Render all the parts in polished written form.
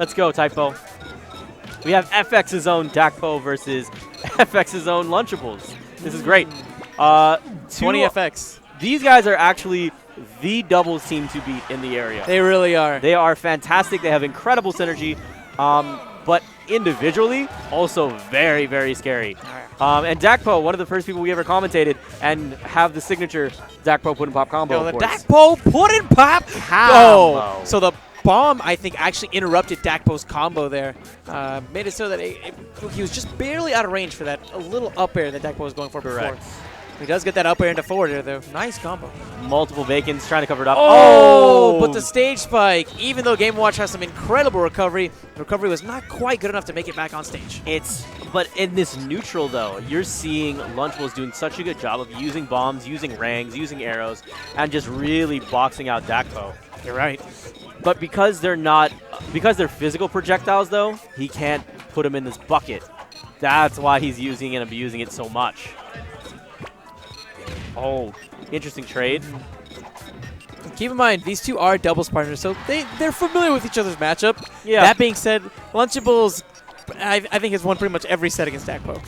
Let's go, Typo. We have FX's own Dakpo versus FX's own Lunchables. This is great. 20 FX. These guys are actually the doubles team to beat in the area. They really are. They are fantastic. They have incredible synergy. But individually, also very, very scary. And Dakpo, one of the first people we ever commentated, and have the signature Dakpo put and pop combo. The Dakpo put and pop combo. So the bomb, I think, actually interrupted Dakpo's combo there. Made it so that he was just barely out of range for that little up air that Dakpo was going for before. He does get that up air into forward air, though. Nice combo. Multiple Bacons trying to cover it up. Oh, but the stage spike, even though Game & Watch has some incredible recovery, the recovery was not quite good enough to make it back on stage. But in this neutral, though, you're seeing Lunchables doing such a good job of using bombs, using rangs, using arrows, and just really boxing out Dakpo. You're right. But because they're physical projectiles, though, he can't put them in this bucket. That's why he's using and abusing it so much. Oh, interesting trade. Keep in mind, these two are doubles partners, so they're familiar with each other's matchup. Yeah. That being said, Lunchables, I think, has won pretty much every set against Dakpo.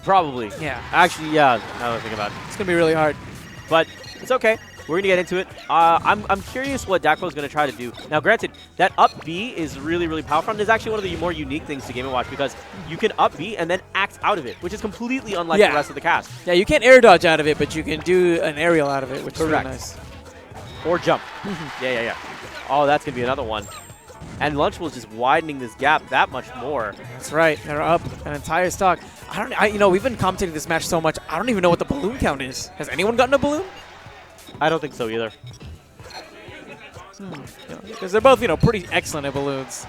Probably. Yeah. Actually, yeah, now that I think about it. It's going to be really hard. But it's okay. We're going to get into it. I'm curious what Dakpo is going to try to do. Now, granted, that up B is really, really powerful. And it's actually one of the more unique things to Game & Watch because you can up B and then act out of it, which is completely unlike the rest of the cast. Yeah, you can't air dodge out of it, but you can do an aerial out of it, which is really nice. Or jump. Yeah. Oh, that's going to be another one. And Lunchables just widening this gap that much more. That's right. They're up an entire stock. We've been commentating this match so much, I don't even know what the balloon count is. Has anyone gotten a balloon? I don't think so either. Because they're both, pretty excellent at balloons.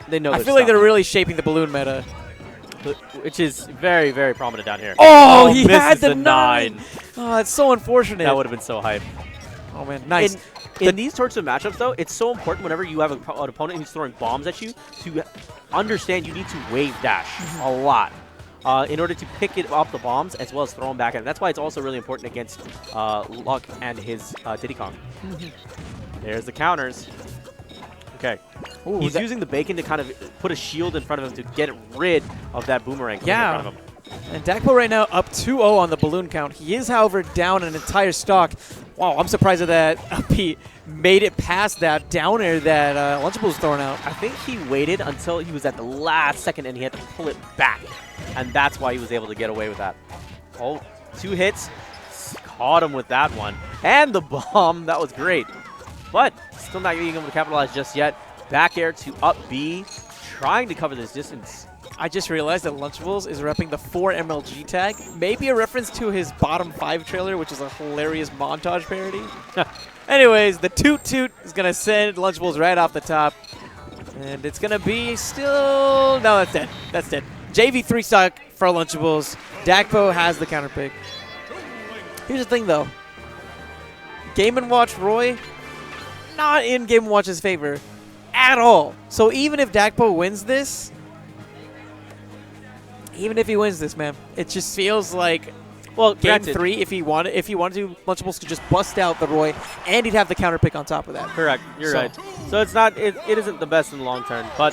They know. I feel like they're really shaping the balloon meta, which is very, very prominent down here. Oh, he had the 9. Oh, it's so unfortunate. That would have been so hype. Oh man, nice. In these sorts of matchups, though, it's so important whenever you have an opponent who's throwing bombs at you to understand you need to wave dash a lot. In order to pick it up the bombs as well as throw them back at him. That's why it's also really important against Luck and his Diddy Kong. There's the counters. Okay. Ooh, he's using the bacon to kind of put a shield in front of him to get rid of that boomerang in front of him. And Dakpo right now up 2-0 on the balloon count. He is, however, down an entire stock. Wow, I'm surprised that he made it past that down air that Lunchables was throwing out. I think he waited until he was at the last second and he had to pull it back. And that's why he was able to get away with that. Oh, 2 hits. Caught him with that one. And the bomb. That was great. But still not being able to capitalize just yet. Back air to up B. Trying to cover this distance. I just realized that Lunchables is repping the 4 MLG tag. Maybe a reference to his bottom 5 trailer, which is a hilarious montage parody. Anyways, the toot toot is going to send Lunchables right off the top. And it's going to be still... No, that's dead. That's dead. JV3 stock for Lunchables. Dakpo has the counter pick. Here's the thing, though. Game & Watch Roy, not in Game & Watch's favor at all. So even if Dakpo wins this... Even if he wins this, man, it just feels like, well, game 3, if he wanted to, Lunchables could just bust out the Roy, and he'd have the counter pick on top of that. Correct. You're right. So it's not, it isn't the best in the long term, but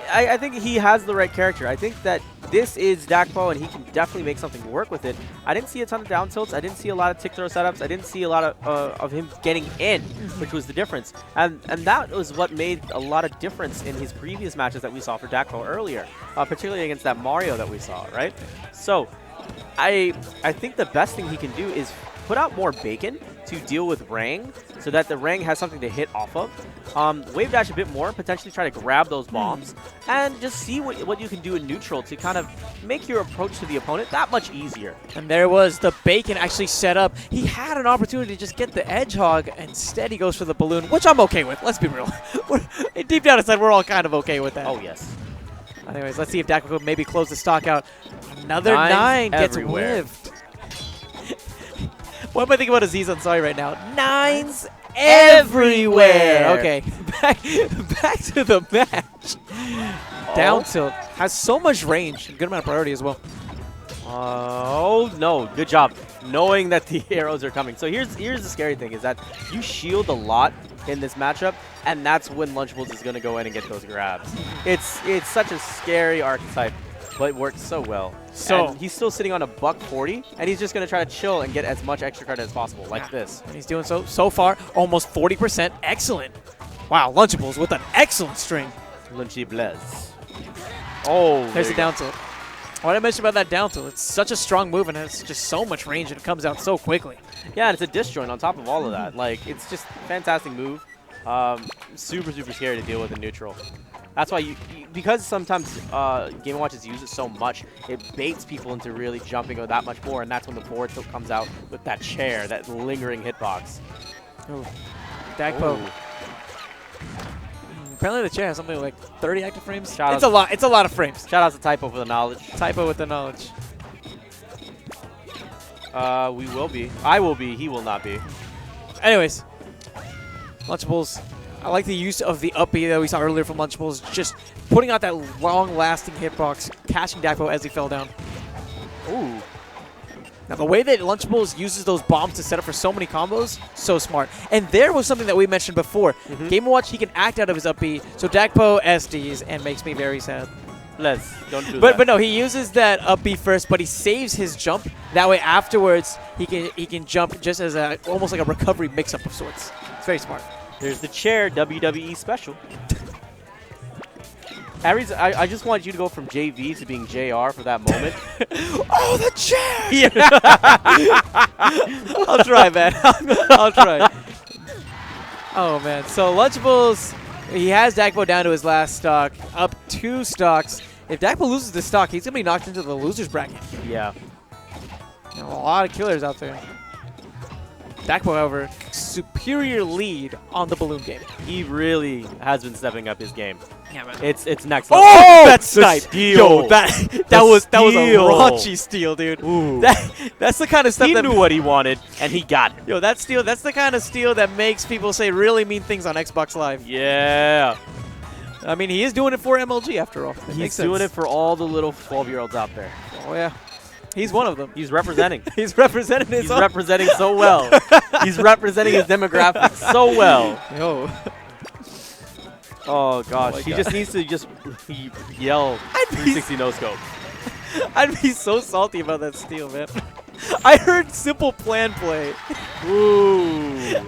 I think he has the right character. I think that this is Dakpo, and he can definitely make something work with it. I didn't see a ton of down tilts. I didn't see a lot of tick throw setups. I didn't see a lot of him getting in, which was the difference. And that was what made a lot of difference in his previous matches that we saw for Dakpo earlier, particularly against that Mario that we saw, right? So I think the best thing he can do is put out more bacon to deal with Rang so that the Rang has something to hit off of. Wave dash a bit more, potentially try to grab those bombs, and just see what you can do in neutral to kind of make your approach to the opponent that much easier. And there was the bacon actually set up. He had an opportunity to just get the edge hog, instead he goes for the balloon, which I'm okay with. Let's be real. Deep down inside, we're all kind of okay with that. Oh, yes. Anyways, let's see if Dakpo could maybe close the stock out. Another 9 gets whiffed. What am I thinking about Aziz Ansari right now? 9s everywhere. Okay, back to the match. Down tilt has so much range, good amount of priority as well. Oh no, good job knowing that the arrows are coming. So here's the scary thing is that you shield a lot in this matchup, and that's when Lunchables is going to go in and get those grabs. It's such a scary archetype, but it works so well. So and he's still sitting on a $140, and he's just going to try to chill and get as much extra credit as possible, like this. And he's doing so far, almost 40%. Excellent. Wow, Lunchables with an excellent string. Lunchables. Oh, there's the down tilt. What I mentioned about that down tilt, it's such a strong move, and it's just so much range, and it comes out so quickly. Yeah, and it's a disjoint on top of all of that. Like, it's just a fantastic move. Super, super scary to deal with in neutral. That's why because sometimes Game & Watches use it so much, it baits people into really jumping that much more, and that's when the forward tilt comes out with that chair, that lingering hitbox. Ooh. Dakpo. Apparently the chair has something like 30 active frames. It's a lot. It's a lot of frames. Shout out to Typo for the knowledge. Typo with the knowledge. We will be. I will be. He will not be. Anyways, Lunchables. I like the use of the up B that we saw earlier from Lunchables. Just putting out that long-lasting hitbox, catching Dakpo as he fell down. Ooh. Now, the way that Lunchables uses those bombs to set up for so many combos, so smart. And there was something that we mentioned before. Game & Watch, he can act out of his up B. So Dakpo SDs and makes me very sad. Don't do that. But no, he uses that up B first, but he saves his jump. That way, afterwards, he can jump just as almost like a recovery mix-up of sorts. It's very smart. There's the chair WWE special. Aries, I just want you to go from JV to being JR for that moment. Oh, the chair! Yeah. I'll try, man. I'll try. Oh, man. So Lunchables, he has Dakpo down to his last stock, up 2 stocks. If Dakpo loses the stock, he's going to be knocked into the loser's bracket. Yeah. A lot of killers out there. Dakpo, however, superior lead on the balloon game. He really has been stepping up his game. Yeah, man. It's next level. Oh, that snipe! Steal. Yo, that was a raunchy steal, dude. Ooh. That's the kind of stuff he knew what he wanted, and he got it. Yo, that steal. That's the kind of steal that makes people say really mean things on Xbox Live. Yeah. I mean, he is doing it for MLG after all. He's doing it for all the little 12-year-olds out there. Oh yeah. He's one of them. He's representing. He's representing his He's representing so well. He's representing his demographic so well. Yo. Oh, gosh. He just needs to just yell 360 no-scope. I'd be so salty about that steal, man. I heard simple plan play. Ooh.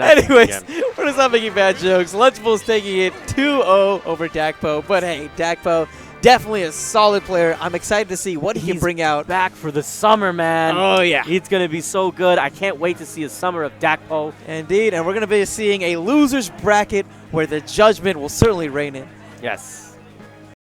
Anyways, we're just not making bad jokes. Lunchables taking it 2-0 over Dakpo. But hey, Dakpo, definitely a solid player. I'm excited to see what he can bring out. Back for the summer, man. Oh, yeah. It's going to be so good. I can't wait to see a summer of Dakpo. Indeed, and we're going to be seeing a loser's bracket where the judgment will certainly reign in. Yes.